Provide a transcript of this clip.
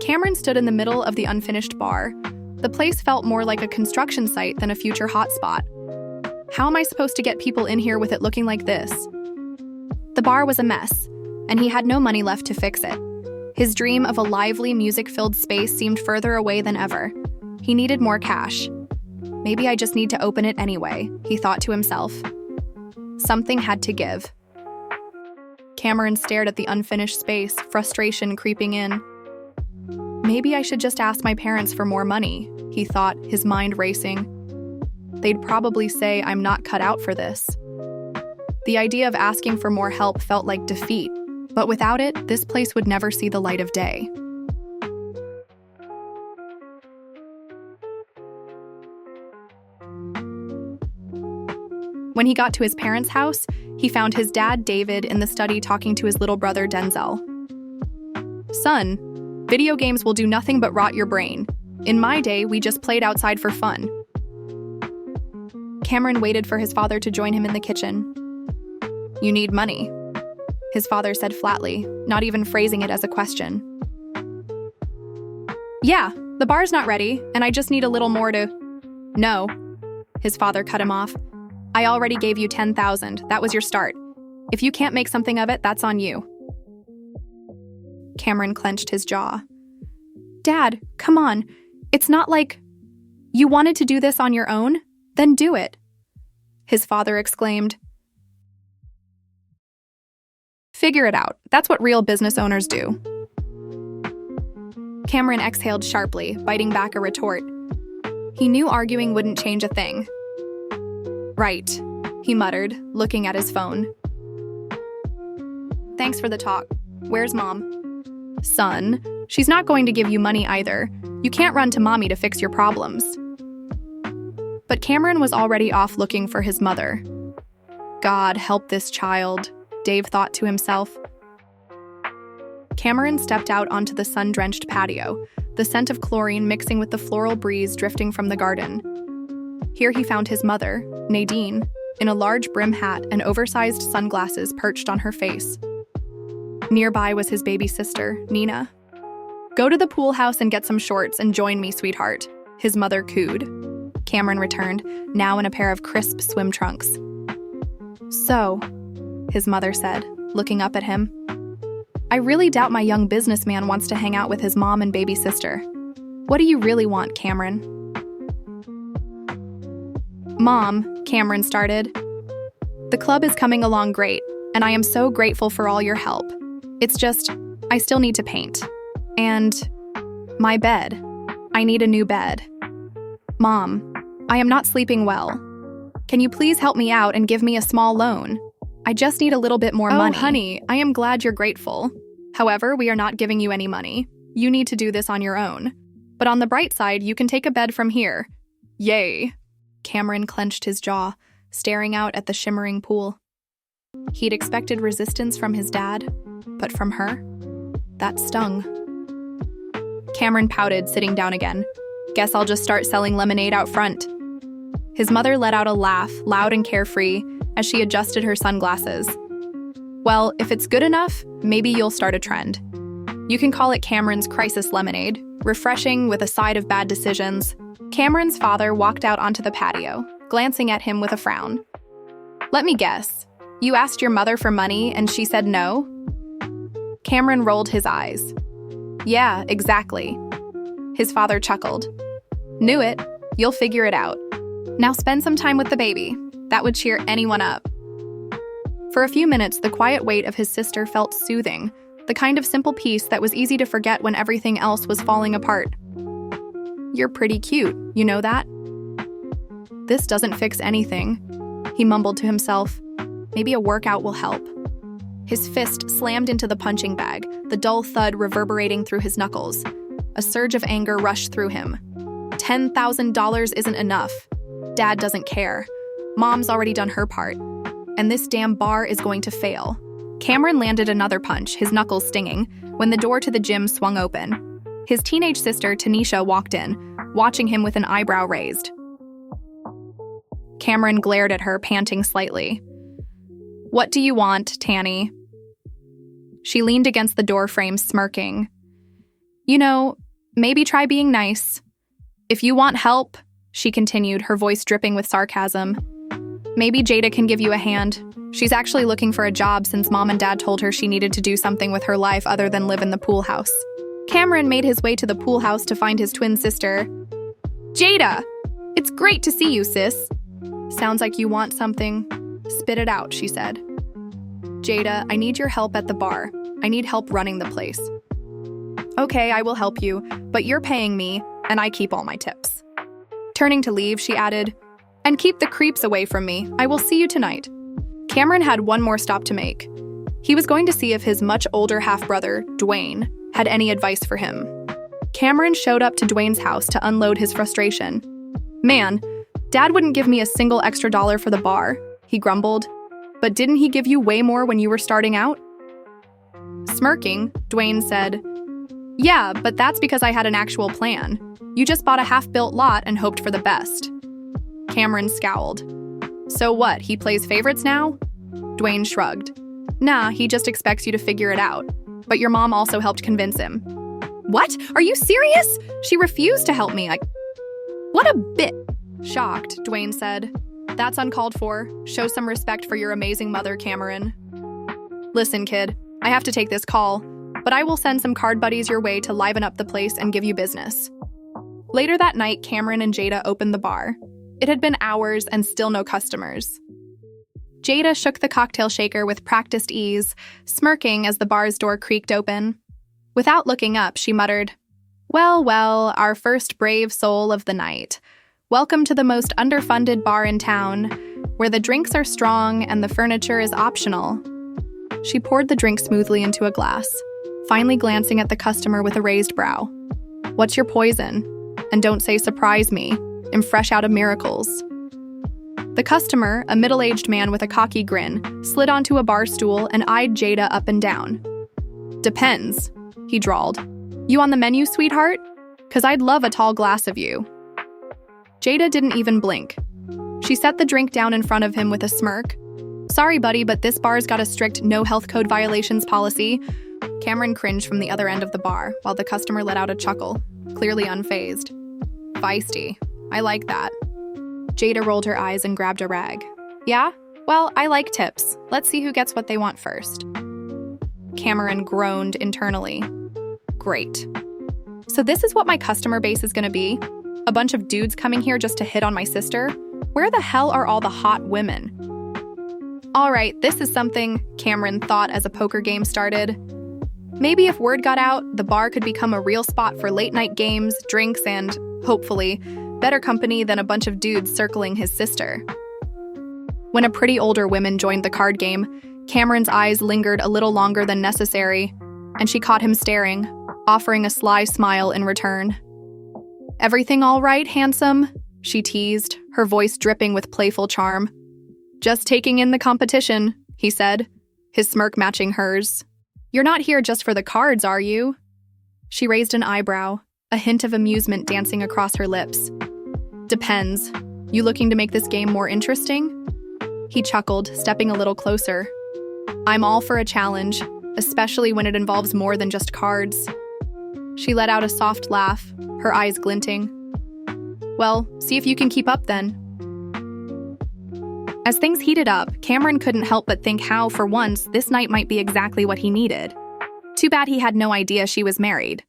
Kameron stood in the middle of the unfinished bar. The place felt more like a construction site than a future hotspot. How am I supposed to get people in here with it looking like this? The bar was a mess, and he had no money left to fix it. His dream of a lively, music-filled space seemed further away than ever. He needed more cash. Maybe I just need to open it anyway, he thought to himself. Something had to give. Kameron stared at the unfinished space, frustration creeping in. Maybe I should just ask my parents for more money, he thought, his mind racing. They'd probably say I'm not cut out for this. The idea of asking for more help felt like defeat, but without it, this place would never see the light of day. When he got to his parents' house, he found his dad, David, in the study talking to his little brother, Denzel. Son, video games will do nothing but rot your brain. In my day, we just played outside for fun. Kameron waited for his father to join him in the kitchen. You need money, his father said flatly, not even phrasing it as a question. Yeah, the bar's not ready, and I just need a little more to... No, his father cut him off. I already gave you $10,000. That was your start. If you can't make something of it, that's on you. Kameron clenched his jaw. Dad, come on. It's not like... You wanted to do this on your own? Then do it, his father exclaimed. Figure it out. That's what real business owners do. Kameron exhaled sharply, biting back a retort. He knew arguing wouldn't change a thing. Right, he muttered, looking at his phone. Thanks for the talk. Where's Mom? Son, she's not going to give you money either. You can't run to Mommy to fix your problems. But Kameron was already off looking for his mother. God help this child, Dave thought to himself. Kameron stepped out onto the sun-drenched patio, the scent of chlorine mixing with the floral breeze drifting from the garden. Here he found his mother, Nadine, in a large brim hat and oversized sunglasses perched on her face. Nearby was his baby sister, Nina. Go to the pool house and get some shorts and join me, sweetheart, his mother cooed. Kameron returned, now in a pair of crisp swim trunks. So, his mother said, looking up at him, I really doubt my young businessman wants to hang out with his mom and baby sister. What do you really want, Kameron? Mom, Kameron started. The club is coming along great, and I am so grateful for all your help. It's just, I still need to paint. And my bed. I need a new bed. Mom, I am not sleeping well. Can you please help me out and give me a small loan? I just need a little bit more money. Oh, honey, I am glad you're grateful. However, we are not giving you any money. You need to do this on your own. But on the bright side, you can take a bed from here. Yay. Kameron clenched his jaw, staring out at the shimmering pool. He'd expected resistance from his dad, but from her, that stung. Kameron pouted, sitting down again. Guess I'll just start selling lemonade out front. His mother let out a laugh, loud and carefree, as she adjusted her sunglasses. Well, if it's good enough, maybe you'll start a trend. You can call it Cameron's Crisis Lemonade, refreshing with a side of bad decisions. Cameron's father walked out onto the patio, glancing at him with a frown. Let me guess. You asked your mother for money and she said no? Kameron rolled his eyes. Yeah, exactly. His father chuckled. Knew it. You'll figure it out. Now spend some time with the baby. That would cheer anyone up. For a few minutes, the quiet weight of his sister felt soothing, the kind of simple peace that was easy to forget when everything else was falling apart. You're pretty cute, you know that? This doesn't fix anything, he mumbled to himself. Maybe a workout will help. His fist slammed into the punching bag, the dull thud reverberating through his knuckles. A surge of anger rushed through him. $10,000 isn't enough. Dad doesn't care. Mom's already done her part. And this damn bar is going to fail. Kameron landed another punch, his knuckles stinging, when the door to the gym swung open. His teenage sister, Tanisha, walked in, watching him with an eyebrow raised. Kameron glared at her, panting slightly. What do you want, Tanny? She leaned against the door frame, smirking. You know, maybe try being nice. If you want help, she continued, her voice dripping with sarcasm, maybe Jada can give you a hand. She's actually looking for a job since Mom and Dad told her she needed to do something with her life other than live in the pool house. Kameron made his way to the pool house to find his twin sister. Jada! It's great to see you, sis. Sounds like you want something. Spit it out, she said. Jada, I need your help at the bar. I need help running the place. Okay, I will help you, but you're paying me, and I keep all my tips. Turning to leave, she added, and keep the creeps away from me. I will see you tonight. Kameron had one more stop to make. He was going to see if his much older half-brother, Dwayne, had any advice for him. Kameron showed up to Dwayne's house to unload his frustration. Man, Dad wouldn't give me a single extra dollar for the bar, he grumbled. But didn't he give you way more when you were starting out? Smirking, Dwayne said, yeah, but that's because I had an actual plan. You just bought a half-built lot and hoped for the best. Kameron scowled. So what, he plays favorites now? Dwayne shrugged. Nah, he just expects you to figure it out. But your mom also helped convince him. What? Are you serious? She refused to help me. What a bit. Shocked, Dwayne said. That's uncalled for. Show some respect for your amazing mother, Kameron. Listen, kid, I have to take this call, but I will send some card buddies your way to liven up the place and give you business. Later that night, Kameron and Jada opened the bar. It had been hours and still no customers. Jada shook the cocktail shaker with practiced ease, smirking as the bar's door creaked open. Without looking up, she muttered, well, our first brave soul of the night. Welcome to the most underfunded bar in town, where the drinks are strong and the furniture is optional. She poured the drink smoothly into a glass, finally glancing at the customer with a raised brow. What's your poison? And don't say surprise me. I'm fresh out of miracles. The customer, a middle-aged man with a cocky grin, slid onto a bar stool and eyed Jada up and down. Depends, he drawled. You on the menu, sweetheart? 'Cause I'd love a tall glass of you. Jada didn't even blink. She set the drink down in front of him with a smirk. Sorry, buddy, but this bar's got a strict no health code violations policy. Kameron cringed from the other end of the bar, while the customer let out a chuckle, clearly unfazed. Feisty. I like that. Jada rolled her eyes and grabbed a rag. Yeah? Well, I like tips. Let's see who gets what they want first. Kameron groaned internally. Great. So this is what my customer base is gonna be? A bunch of dudes coming here just to hit on my sister? Where the hell are all the hot women? All right, this is something, Kameron thought as a poker game started. Maybe if word got out, the bar could become a real spot for late-night games, drinks, and, hopefully, better company than a bunch of dudes circling his sister. When a pretty older woman joined the card game, Kameron's eyes lingered a little longer than necessary, and she caught him staring, offering a sly smile in return. Everything all right, handsome? She teased, her voice dripping with playful charm. Just taking in the competition, he said, his smirk matching hers. You're not here just for the cards, are you? She raised an eyebrow, a hint of amusement dancing across her lips. Depends. You looking to make this game more interesting? He chuckled, stepping a little closer. I'm all for a challenge, especially when it involves more than just cards. She let out a soft laugh, her eyes glinting. Well, see if you can keep up then. As things heated up, Kameron couldn't help but think how, for once, this night might be exactly what he needed. Too bad he had no idea she was married.